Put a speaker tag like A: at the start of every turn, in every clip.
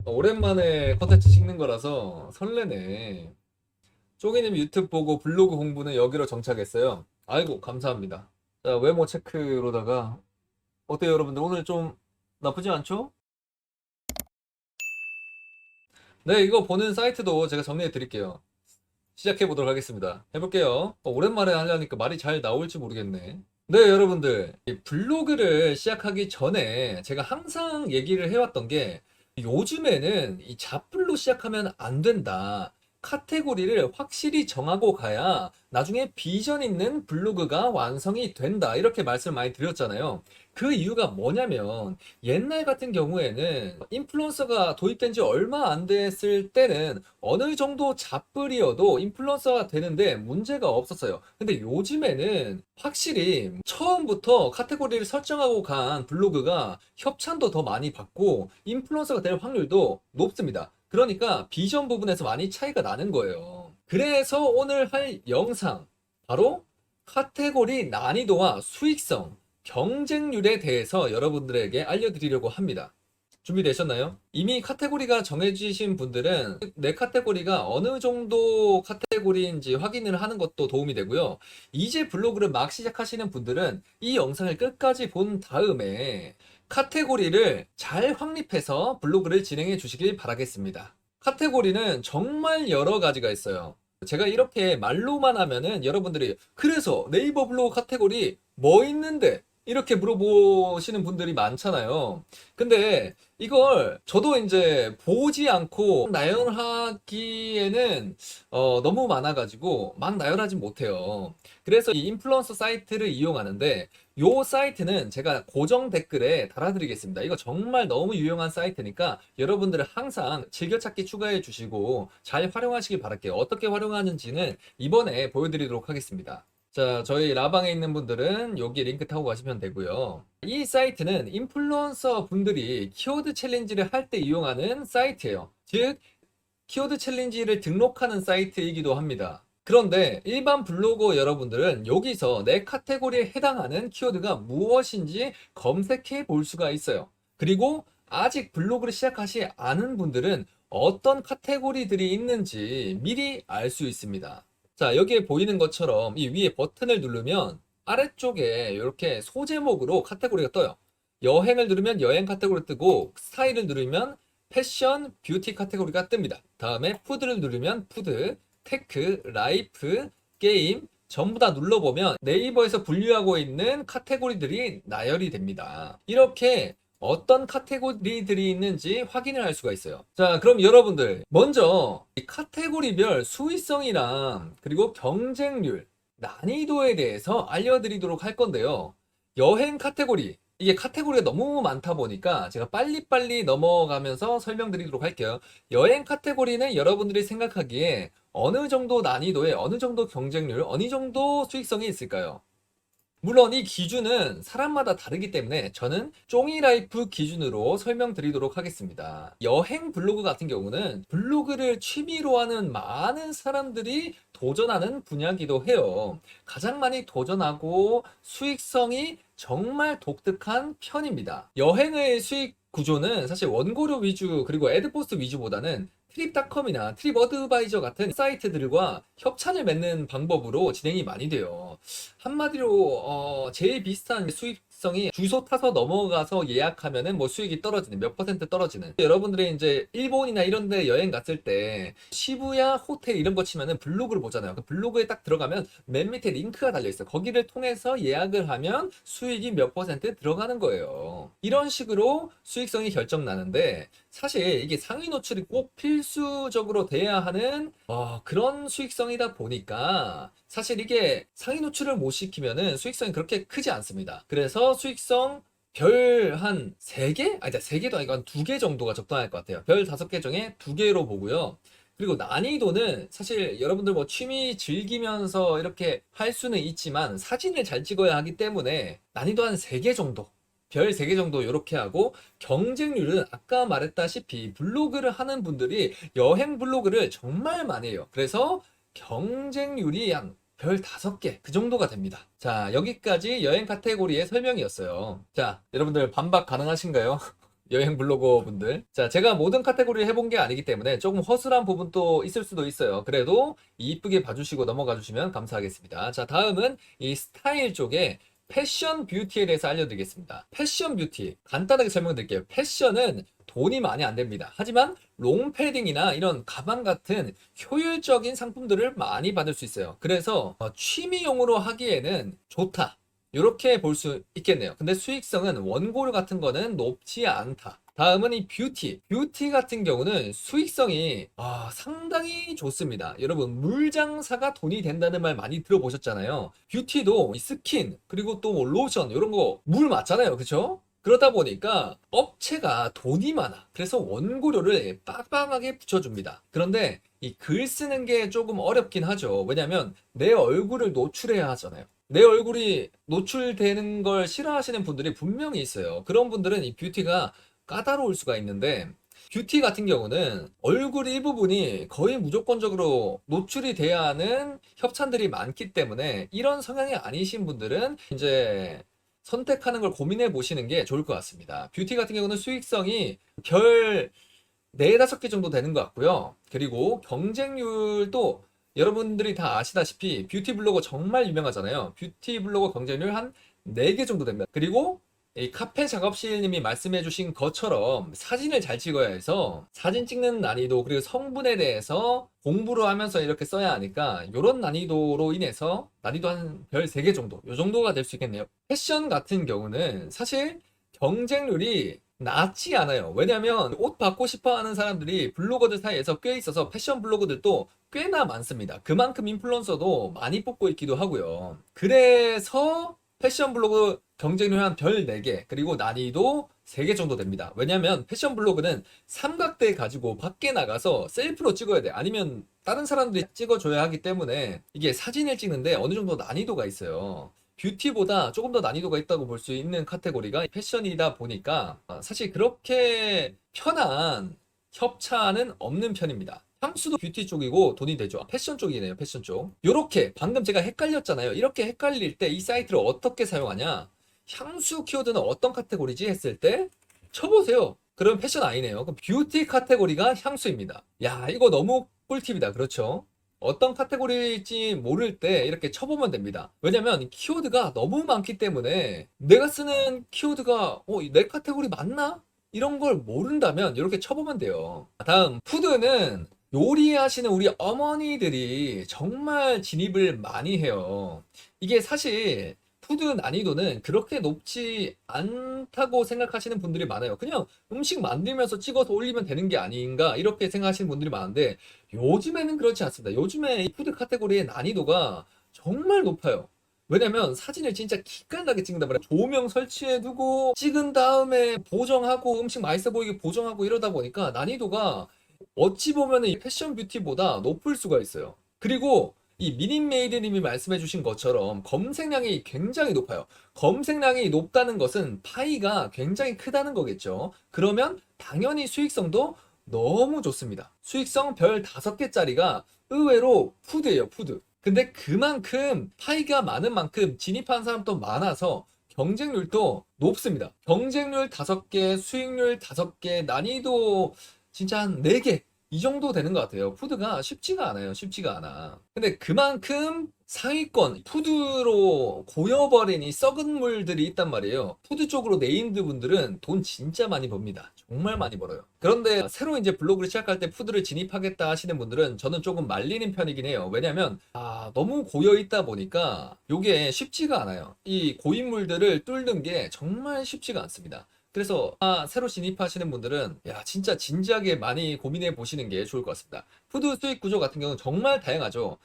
A: 오랜만에 컨텐츠 찍는 거라서 설레네. 쪼기님 유튜브 보고 블로그 공부는 여기로 정착했어요. 아이고, 감사합니다. 자, 외모 체크로다가 어때요, 여러분들? 오늘 좀 나쁘지 않죠? 네, 이거 보는 사이트도 제가 정리해 드릴게요. 시작해 보도록 하겠습니다. 해볼게요. 오랜만에 하려니까 말이 잘 나올지 모르겠네. 네, 여러분들. 이 블로그를 시작하기 전에 제가 항상 얘기를 해왔던 게 요즘에는 이 잡블로 시작하면 안 된다. 카테고리를 확실히 정하고 가야 나중에 비전 있는 블로그가 완성이 된다. 이렇게 말씀을 많이 드렸잖아요. 그 이유가 뭐냐면 옛날 같은 경우에는 인플루언서가 도입된 지 얼마 안 됐을 때는 어느 정도 잡블이어도 인플루언서가 되는데 문제가 없었어요. 근데 요즘에는 확실히 처음부터 카테고리를 설정하고 간 블로그가 협찬도 더 많이 받고 인플루언서가 될 확률도 높습니다. 그러니까 비전 부분에서 많이 차이가 나는 거예요. 그래서 오늘 할 영상, 바로 카테고리 난이도와 수익성, 경쟁률에 대해서 여러분들에게 알려드리려고 합니다. 준비되셨나요? 이미 카테고리가 정해지신 분들은 내 카테고리가 어느 정도 카테고리인지 확인을 하는 것도 도움이 되고요. 이제 블로그를 막 시작하시는 분들은 이 영상을 끝까지 본 다음에 카테고리를 잘 확립해서 블로그를 진행해 주시길 바라겠습니다. 카테고리는 정말 여러 가지가 있어요. 제가 이렇게 말로만 하면은 여러분들이 그래서 네이버 블로그 카테고리 뭐 있는데? 이렇게 물어보시는 분들이 많잖아요. 근데 이걸 저도 이제 보지 않고 나열하기에는 너무 많아가지고 막 나열하지 못해요. 그래서 이 인플루언서 사이트를 이용하는데 요 사이트는 제가 고정 댓글에 달아드리겠습니다. 이거 정말 너무 유용한 사이트니까 여러분들은 항상 즐겨찾기 추가해 주시고 잘 활용하시길 바랄게요. 어떻게 활용하는지는 이번에 보여드리도록 하겠습니다. 자, 저희 라방에 있는 분들은 여기 링크 타고 가시면 되고요. 이 사이트는 인플루언서 분들이 키워드 챌린지를 할 때 이용하는 사이트예요. 즉, 키워드 챌린지를 등록하는 사이트이기도 합니다. 그런데 일반 블로거 여러분들은 여기서 내 카테고리에 해당하는 키워드가 무엇인지 검색해 볼 수가 있어요. 그리고 아직 블로그를 시작하지 않은 분들은 어떤 카테고리들이 있는지 미리 알 수 있습니다. 자, 여기에 보이는 것처럼 이 위에 버튼을 누르면 아래쪽에 이렇게 소제목으로 카테고리가 떠요. 여행을 누르면 여행 카테고리 뜨고 스타일을 누르면 패션, 뷰티 카테고리가 뜹니다. 다음에 푸드를 누르면 푸드, 테크, 라이프, 게임 전부 다 눌러보면 네이버에서 분류하고 있는 카테고리들이 나열이 됩니다. 이렇게 어떤 카테고리들이 있는지 확인을 할 수가 있어요. 자, 그럼 여러분들 먼저 이 카테고리별 수익성이랑 그리고 경쟁률, 난이도에 대해서 알려드리도록 할 건데요. 여행 카테고리, 이게 카테고리가 너무 많다 보니까 제가 빨리빨리 넘어가면서 설명드리도록 할게요. 여행 카테고리는 여러분들이 생각하기에 어느 정도 난이도에 어느 정도 경쟁률, 어느 정도 수익성이 있을까요? 물론 이 기준은 사람마다 다르기 때문에 저는 쫑이라이프 기준으로 설명드리도록 하겠습니다. 여행 블로그 같은 경우는 블로그를 취미로 하는 많은 사람들이 도전하는 분야기도 해요. 가장 많이 도전하고 수익성이 정말 독특한 편입니다. 여행의 수익 구조는 사실 원고료 위주 그리고 애드포스트 위주보다는 트립닷컴이나 트립어드바이저 같은 사이트들과 협찬을 맺는 방법으로 진행이 많이 돼요. 한마디로 제일 비슷한 수익성이 주소 타서 넘어가서 예약하면은 뭐 수익이 떨어지는 몇 퍼센트 떨어지는, 여러분들이 이제 일본이나 이런 데 여행 갔을 때 시부야 호텔 이런 거 치면은 블로그를 보잖아요. 그 블로그에 딱 들어가면 맨 밑에 링크가 달려 있어요. 거기를 통해서 예약을 하면 수익이 몇 퍼센트 들어가는 거예요. 이런 식으로 수익성이 결정 나는데 사실 이게 상위 노출이 꼭 필수적으로 돼야 하는 그런 수익성이다 보니까 사실 이게 상위 노출을 못 시키면은 수익성이 그렇게 크지 않습니다. 그래서 수익성 별 한 3개? 아니, 3개도 아니고 한 2개 정도가 적당할 것 같아요. 별 5개 중에 2개로 보고요. 그리고 난이도는 사실 여러분들 뭐 취미 즐기면서 이렇게 할 수는 있지만 사진을 잘 찍어야 하기 때문에 난이도 한 3개 정도. 별 3개 정도 이렇게 하고, 경쟁률은 아까 말했다시피 블로그를 하는 분들이 여행 블로그를 정말 많이 해요. 그래서 경쟁률이 한 별 5개 그 정도가 됩니다. 자, 여기까지 여행 카테고리의 설명이었어요. 자, 여러분들 반박 가능하신가요? 여행 블로거 분들. 자, 제가 모든 카테고리를 해본 게 아니기 때문에 조금 허술한 부분도 있을 수도 있어요. 그래도 이쁘게 봐주시고 넘어가 주시면 감사하겠습니다. 자, 다음은 이 스타일 쪽에 패션 뷰티에 대해서 알려드리겠습니다. 패션 뷰티 간단하게 설명드릴게요. 패션은 돈이 많이 안 됩니다. 하지만 롱패딩이나 이런 가방 같은 효율적인 상품들을 많이 받을 수 있어요. 그래서 취미용으로 하기에는 좋다. 이렇게 볼 수 있겠네요. 근데 수익성은 원고료 같은 거는 높지 않다. 다음은 이 뷰티. 뷰티 같은 경우는 수익성이 상당히 좋습니다. 여러분, 물장사가 돈이 된다는 말 많이 들어보셨잖아요. 뷰티도 이 스킨, 그리고 또 뭐 로션, 이런 거 물 맞잖아요. 그쵸? 그러다 보니까 업체가 돈이 많아. 그래서 원고료를 빡빡하게 붙여줍니다. 그런데 이 글 쓰는 게 조금 어렵긴 하죠. 왜냐면 내 얼굴을 노출해야 하잖아요. 내 얼굴이 노출되는 걸 싫어하시는 분들이 분명히 있어요. 그런 분들은 이 뷰티가 까다로울 수가 있는데, 뷰티 같은 경우는 얼굴 일부분이 거의 무조건적으로 노출이 돼야 하는 협찬들이 많기 때문에 이런 성향이 아니신 분들은 이제 선택하는 걸 고민해 보시는 게 좋을 것 같습니다. 뷰티 같은 경우는 수익성이 별 4, 5개 정도 되는 것 같고요. 그리고 경쟁률도 여러분들이 다 아시다시피 뷰티 블로거 정말 유명하잖아요. 뷰티 블로거 경쟁률 한 4개 정도 됩니다. 그리고 이 카페 작업실님이 말씀해 주신 것처럼 사진을 잘 찍어야 해서 사진 찍는 난이도, 그리고 성분에 대해서 공부를 하면서 이렇게 써야 하니까 이런 난이도로 인해서 난이도 한 별 3개 정도, 이 정도가 될 수 있겠네요. 패션 같은 경우는 사실 경쟁률이 낮지 않아요. 왜냐면 옷 받고 싶어 하는 사람들이 블로거들 사이에서 꽤 있어서 패션 블로거들도 꽤나 많습니다. 그만큼 인플루언서도 많이 뽑고 있기도 하고요. 그래서 패션 블로그 경쟁률 한 별 4개, 그리고 난이도 3개 정도 됩니다. 왜냐면 패션 블로그는 삼각대 가지고 밖에 나가서 셀프로 찍어야 돼. 아니면 다른 사람들이 찍어줘야 하기 때문에 이게 사진을 찍는데 어느 정도 난이도가 있어요. 뷰티보다 조금 더 난이도가 있다고 볼 수 있는 카테고리가 패션이다 보니까 사실 그렇게 편한 협찬은 없는 편입니다. 향수도 뷰티 쪽이고 돈이 되죠. 패션 쪽이네요, 패션 쪽. 요렇게 방금 제가 헷갈렸잖아요. 이렇게 헷갈릴 때 이 사이트를 어떻게 사용하냐? 향수 키워드는 어떤 카테고리지 했을 때 쳐보세요. 그럼 패션 아니네요. 그럼 뷰티 카테고리가 향수입니다. 야, 이거 너무 꿀팁이다. 그렇죠? 어떤 카테고리일지 모를 때 이렇게 쳐보면 됩니다. 왜냐면 키워드가 너무 많기 때문에 내가 쓰는 키워드가 내 카테고리 맞나? 이런 걸 모른다면 이렇게 쳐보면 돼요. 다음, 푸드는 요리하시는 우리 어머니들이 정말 진입을 많이 해요. 이게 사실 푸드 난이도는 그렇게 높지 않다고 생각하시는 분들이 많아요. 그냥 음식 만들면서 찍어서 올리면 되는 게 아닌가 이렇게 생각하시는 분들이 많은데, 요즘에는 그렇지 않습니다. 요즘에 이 푸드 카테고리의 난이도가 정말 높아요. 왜냐면 사진을 진짜 기깔나게 찍는단 말이야. 조명 설치해두고 찍은 다음에 보정하고 음식 맛있어 보이게 보정하고 이러다 보니까 난이도가 어찌 보면 이 패션 뷰티보다 높을 수가 있어요. 그리고 이 미닌메이드님이 말씀해 주신 것처럼 검색량이 굉장히 높아요. 검색량이 높다는 것은 파이가 굉장히 크다는 거겠죠. 그러면 당연히 수익성도 너무 좋습니다. 수익성 별 5개짜리가 의외로 푸드예요, 푸드. 근데 그만큼 파이가 많은 만큼 진입하는 사람도 많아서 경쟁률도 높습니다. 경쟁률 5개, 수익률 5개, 난이도 진짜 한 4개. 이 정도 되는 것 같아요. 푸드가 쉽지가 않아요. 쉽지가 않아. 근데 그만큼 상위권, 푸드로 고여버린 이 썩은 물들이 있단 말이에요. 푸드 쪽으로 네임드 분들은 돈 진짜 많이 법니다. 정말 많이 벌어요. 그런데 새로 이제 블로그를 시작할 때 푸드를 진입하겠다 하시는 분들은 저는 조금 말리는 편이긴 해요. 왜냐면, 너무 고여있다 보니까 이게 쉽지가 않아요. 이 고인물들을 뚫는 게 정말 쉽지가 않습니다. 그래서 새로 진입하시는 분들은 진짜 진지하게 많이 고민해 보시는 게 좋을 것 같습니다. 푸드 수익 구조 같은 경우는 정말 다양하죠.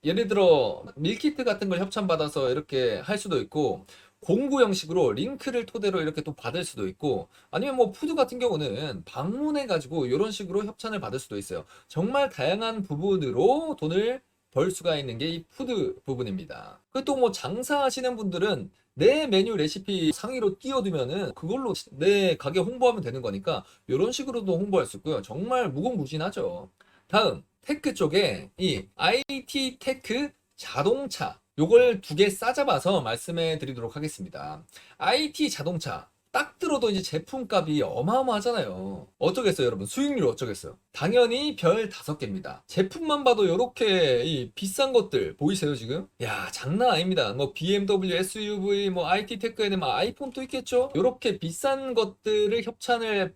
A: 예를 들어 밀키트 같은 걸 협찬받아서 이렇게 할 수도 있고, 공구 형식으로 링크를 토대로 이렇게 또 받을 수도 있고, 아니면 뭐 푸드 같은 경우는 방문해 가지고 이런 식으로 협찬을 받을 수도 있어요. 정말 다양한 부분으로 돈을 벌 수가 있는 게 이 푸드 부분입니다. 그 또 뭐 장사하시는 분들은 내 메뉴 레시피 상위로 띄워두면은 그걸로 내 가게 홍보하면 되는 거니까 이런 식으로도 홍보할 수 있고요. 정말 무궁무진하죠. 다음, 테크 쪽에 이 IT 테크 자동차, 요걸 2개 싸잡아서 말씀해 드리도록 하겠습니다. IT 자동차, 딱 들어도 이제 제품값이 어마어마하잖아요. 어쩌겠어요, 여러분? 수익률 어쩌겠어요? 당연히 별 5개입니다. 제품만 봐도 이렇게 이 비싼 것들 보이세요, 지금? 야, 장난 아닙니다. 뭐 BMW, SUV, 뭐 IT 테크에는 막 아이폰도 있겠죠? 이렇게 비싼 것들을 협찬을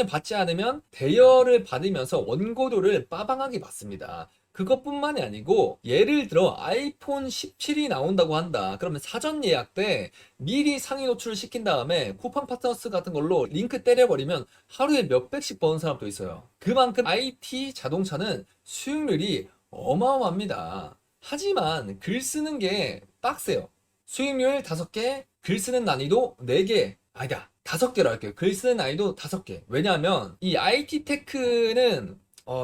A: 받지 않으면 대여를 받으면서 원고료를 빠방하게 받습니다. 그것뿐만이 아니고 예를 들어 아이폰 17이 나온다고 한다. 그러면 사전 예약 때 미리 상위 노출을 시킨 다음에 쿠팡 파트너스 같은 걸로 링크 때려버리면 하루에 몇백씩 버는 사람도 있어요. 그만큼 IT 자동차는 수익률이 어마어마합니다. 하지만 글 쓰는 게 빡세요. 수익률 5개, 글 쓰는 난이도 4개. 아니다. 5개로 할게요. 글 쓰는 난이도 5개. 왜냐하면 이 IT 테크는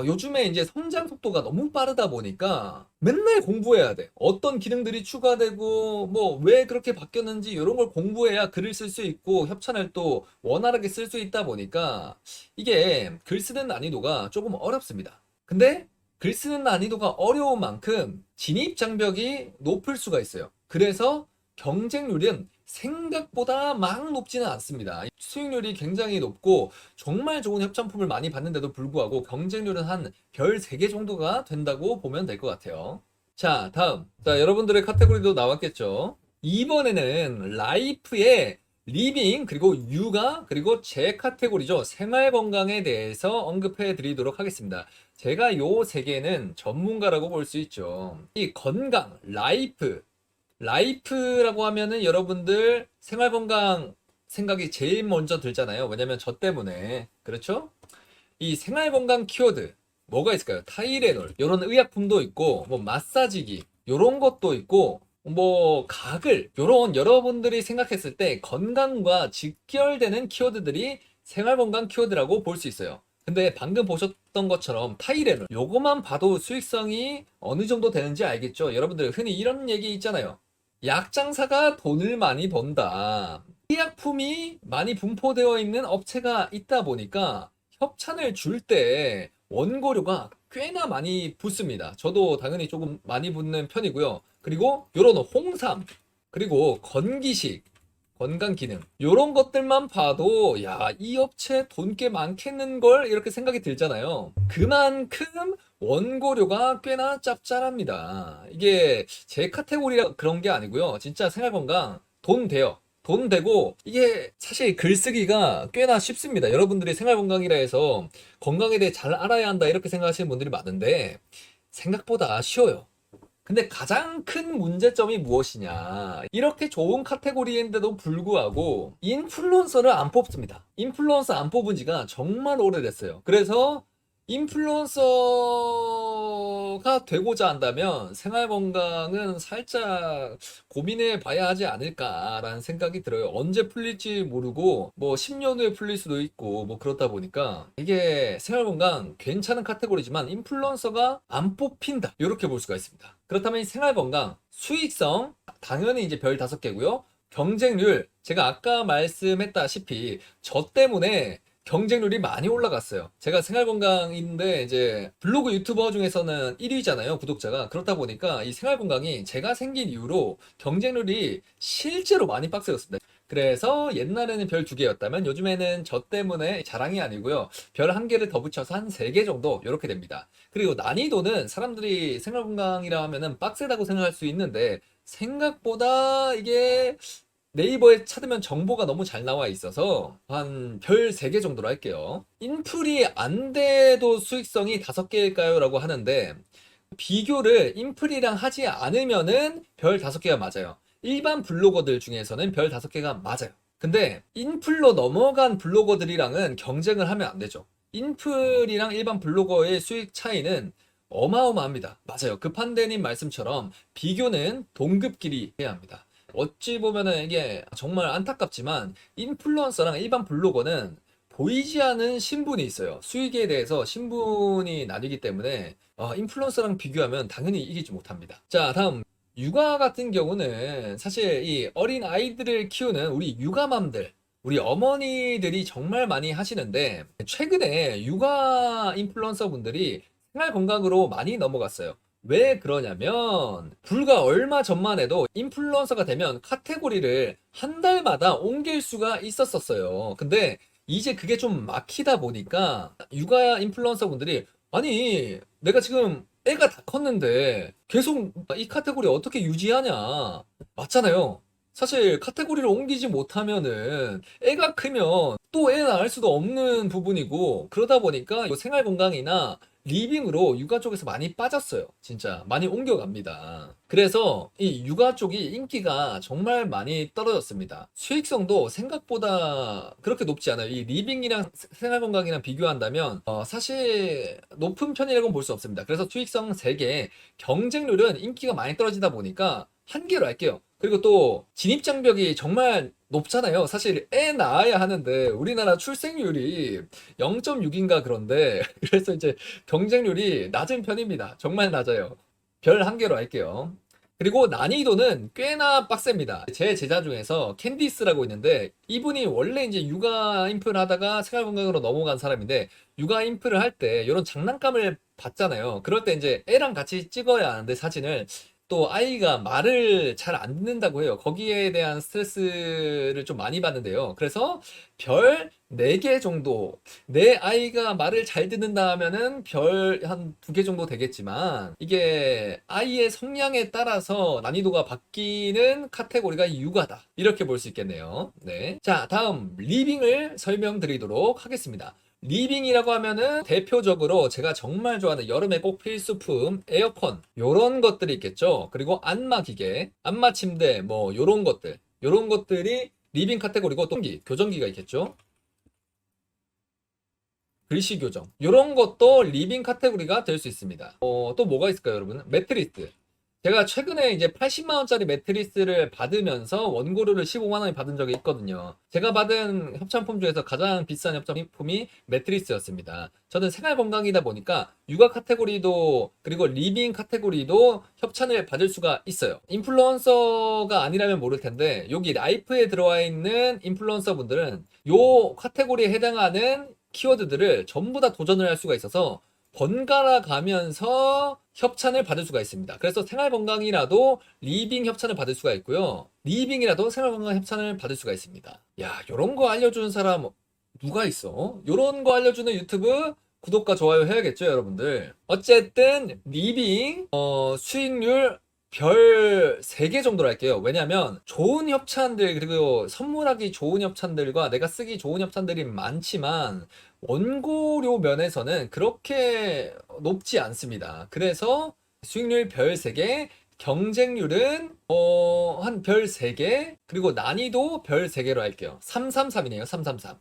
A: 요즘에 이제 성장 속도가 너무 빠르다 보니까 맨날 공부해야 돼. 어떤 기능들이 추가되고, 뭐, 왜 그렇게 바뀌었는지 이런 걸 공부해야 글을 쓸 수 있고, 협찬을 또 원활하게 쓸 수 있다 보니까 이게 글 쓰는 난이도가 조금 어렵습니다. 근데 글 쓰는 난이도가 어려운 만큼 진입 장벽이 높을 수가 있어요. 그래서 경쟁률은 생각보다 막 높지는 않습니다. 수익률이 굉장히 높고 정말 좋은 협찬품을 많이 받는데도 불구하고 경쟁률은 한 별 3개 정도가 된다고 보면 될 것 같아요. 자, 다음. 자, 여러분들의 카테고리도 나왔겠죠? 이번에는 라이프의 리빙, 그리고 육아, 그리고 제 카테고리죠. 생활 건강에 대해서 언급해 드리도록 하겠습니다. 제가 요 3개는 전문가라고 볼 수 있죠. 이 건강, 라이프라고 하면은 여러분들 생활 건강 생각이 제일 먼저 들잖아요. 왜냐면 저 때문에. 그렇죠? 이 생활 건강 키워드 뭐가 있을까요? 타이레놀 이런 의약품도 있고 뭐 마사지기 이런 것도 있고 뭐 가글 이런 여러분들이 생각했을 때 건강과 직결되는 키워드들이 생활 건강 키워드라고 볼 수 있어요. 근데 방금 보셨던 것처럼 타이레놀 요거만 봐도 수익성이 어느 정도 되는지 알겠죠? 여러분들 흔히 이런 얘기 있잖아요. 약장사가 돈을 많이 번다. 의약품이 많이 분포되어 있는 업체가 있다 보니까 협찬을 줄 때 원고료가 꽤나 많이 붙습니다. 저도 당연히 조금 많이 붙는 편이고요. 그리고 요런 홍삼, 그리고 건기식, 건강기능 요런 것들만 봐도 야, 이 업체 돈 꽤 많겠는걸 이렇게 생각이 들잖아요. 그만큼 원고료가 꽤나 짭짤합니다. 이게 제 카테고리라 그런 게 아니고요. 진짜 생활건강 돈 돼요. 돈 되고 이게 사실 글쓰기가 꽤나 쉽습니다. 여러분들이 생활건강이라 해서 건강에 대해 잘 알아야 한다 이렇게 생각하시는 분들이 많은데 생각보다 쉬워요. 근데 가장 큰 문제점이 무엇이냐? 이렇게 좋은 카테고리인데도 불구하고 인플루언서를 안 뽑습니다. 인플루언서 안 뽑은 지가 정말 오래됐어요. 그래서 인플루언서가 되고자 한다면 생활 건강은 살짝 고민해 봐야 하지 않을까라는 생각이 들어요. 언제 풀릴지 모르고 뭐 10년 후에 풀릴 수도 있고 뭐 그렇다 보니까 이게 생활 건강 괜찮은 카테고리지만 인플루언서가 안 뽑힌다. 이렇게 볼 수가 있습니다. 그렇다면 이 생활 건강 수익성 당연히 이제 별 5개고요. 경쟁률 제가 아까 말씀했다시피 저 때문에 경쟁률이 많이 올라갔어요. 제가 생활건강인데 이제 블로그 유튜버 중에서는 1위잖아요, 구독자가. 그렇다 보니까 이 생활건강이 제가 생긴 이후로 경쟁률이 실제로 많이 빡세졌습니다. 그래서 옛날에는 별 2개였다면 요즘에는 저 때문에 자랑이 아니고요. 별 1개를 더 붙여서 한 3개 정도 이렇게 됩니다. 그리고 난이도는 사람들이 생활건강이라 하면은 빡세다고 생각할 수 있는데 생각보다 이게 네이버에 찾으면 정보가 너무 잘 나와 있어서 한 별 3개 정도로 할게요. 인플이 안 돼도 수익성이 5개일까요? 라고 하는데 비교를 인플이랑 하지 않으면은 별 5개가 맞아요. 일반 블로거들 중에서는 별 5개가 맞아요. 근데 인플로 넘어간 블로거들이랑은 경쟁을 하면 안 되죠. 인플이랑 일반 블로거의 수익 차이는 어마어마합니다. 맞아요. 급한대님 말씀처럼 비교는 동급끼리 해야 합니다. 어찌 보면은 이게 정말 안타깝지만 인플루언서랑 일반 블로거는 보이지 않은 신분이 있어요. 수익에 대해서 신분이 나뉘기 때문에 인플루언서랑 비교하면 당연히 이기지 못합니다. 자, 다음 육아 같은 경우는 사실 이 어린 아이들을 키우는 우리 육아맘들 우리 어머니들이 정말 많이 하시는데 최근에 육아 인플루언서 분들이 생활 건강으로 많이 넘어갔어요. 왜 그러냐면 불과 얼마 전만 해도 인플루언서가 되면 카테고리를 한 달마다 옮길 수가 있었었어요. 근데 이제 그게 좀 막히다 보니까 육아 인플루언서 분들이 아니 내가 지금 애가 다 컸는데 계속 이 카테고리 어떻게 유지하냐. 맞잖아요. 사실 카테고리를 옮기지 못하면은 애가 크면 또 애 낳을 수도 없는 부분이고 그러다 보니까 이 생활 건강이나 리빙으로 육아 쪽에서 많이 빠졌어요. 진짜 많이 옮겨갑니다. 그래서 이 육아 쪽이 인기가 정말 많이 떨어졌습니다. 수익성도 생각보다 그렇게 높지 않아요. 이 리빙이랑 생활 건강이랑 비교한다면 사실 높은 편이라고는 볼 수 없습니다. 그래서 수익성 3개, 경쟁률은 인기가 많이 떨어지다 보니까 한 개로 할게요. 그리고 또 진입장벽이 정말 높잖아요. 사실 애 낳아야 하는데 우리나라 출생률이 0.6인가 그런데 그래서 이제 경쟁률이 낮은 편입니다. 정말 낮아요. 별 한 개로 할게요. 그리고 난이도는 꽤나 빡셉니다. 제 제자 중에서 캔디스라고 있는데 이분이 원래 이제 육아 인프를 하다가 생활건강으로 넘어간 사람인데 육아 인프를 할 때 이런 장난감을 받잖아요. 그럴 때 이제 애랑 같이 찍어야 하는데 사진을 또 아이가 말을 잘 안 듣는다고 해요. 거기에 대한 스트레스를 좀 많이 받는데요. 그래서 별 4개 정도, 내 아이가 말을 잘 듣는다 하면은 별 한 2개 정도 되겠지만, 이게 아이의 성향에 따라서 난이도가 바뀌는 카테고리가 육아다. 이렇게 볼 수 있겠네요. 네. 자, 다음, 리빙을 설명드리도록 하겠습니다. 리빙이라고 하면은 대표적으로 제가 정말 좋아하는 여름에 꼭 필수품 에어컨 요런 것들이 있겠죠. 그리고 안마 기계, 안마 침대 뭐 요런 것들 요런 것들이 리빙 카테고리고 또 교정기가 있겠죠. 글씨 교정 요런 것도 리빙 카테고리가 될 수 있습니다. 또 뭐가 있을까요, 여러분? 매트리스. 제가 최근에 이제 80만 원짜리 매트리스를 받으면서 원고료를 15만 원이 받은 적이 있거든요. 제가 받은 협찬품 중에서 가장 비싼 협찬품이 매트리스였습니다. 저는 생활 건강이다 보니까 육아 카테고리도 그리고 리빙 카테고리도 협찬을 받을 수가 있어요. 인플루언서가 아니라면 모를 텐데 여기 라이프에 들어와 있는 인플루언서 분들은 요 카테고리에 해당하는 키워드들을 전부 다 도전을 할 수가 있어서 번갈아 가면서 협찬을 받을 수가 있습니다. 그래서 생활건강이라도 리빙 협찬을 받을 수가 있고요. 리빙이라도 생활건강 협찬을 받을 수가 있습니다. 야, 요런 거 알려주는 사람 누가 있어? 요런 거 알려주는 유튜브 구독과 좋아요 해야겠죠, 여러분들. 어쨌든 리빙 수익률 별 3개 정도로 할게요. 왜냐면 좋은 협찬들 그리고 선물하기 좋은 협찬들과 내가 쓰기 좋은 협찬들이 많지만 원고료 면에서는 그렇게 높지 않습니다. 그래서 수익률 별 3개, 경쟁률은 한 별 3개, 그리고 난이도 별 3개로 할게요. 333이네요. 333.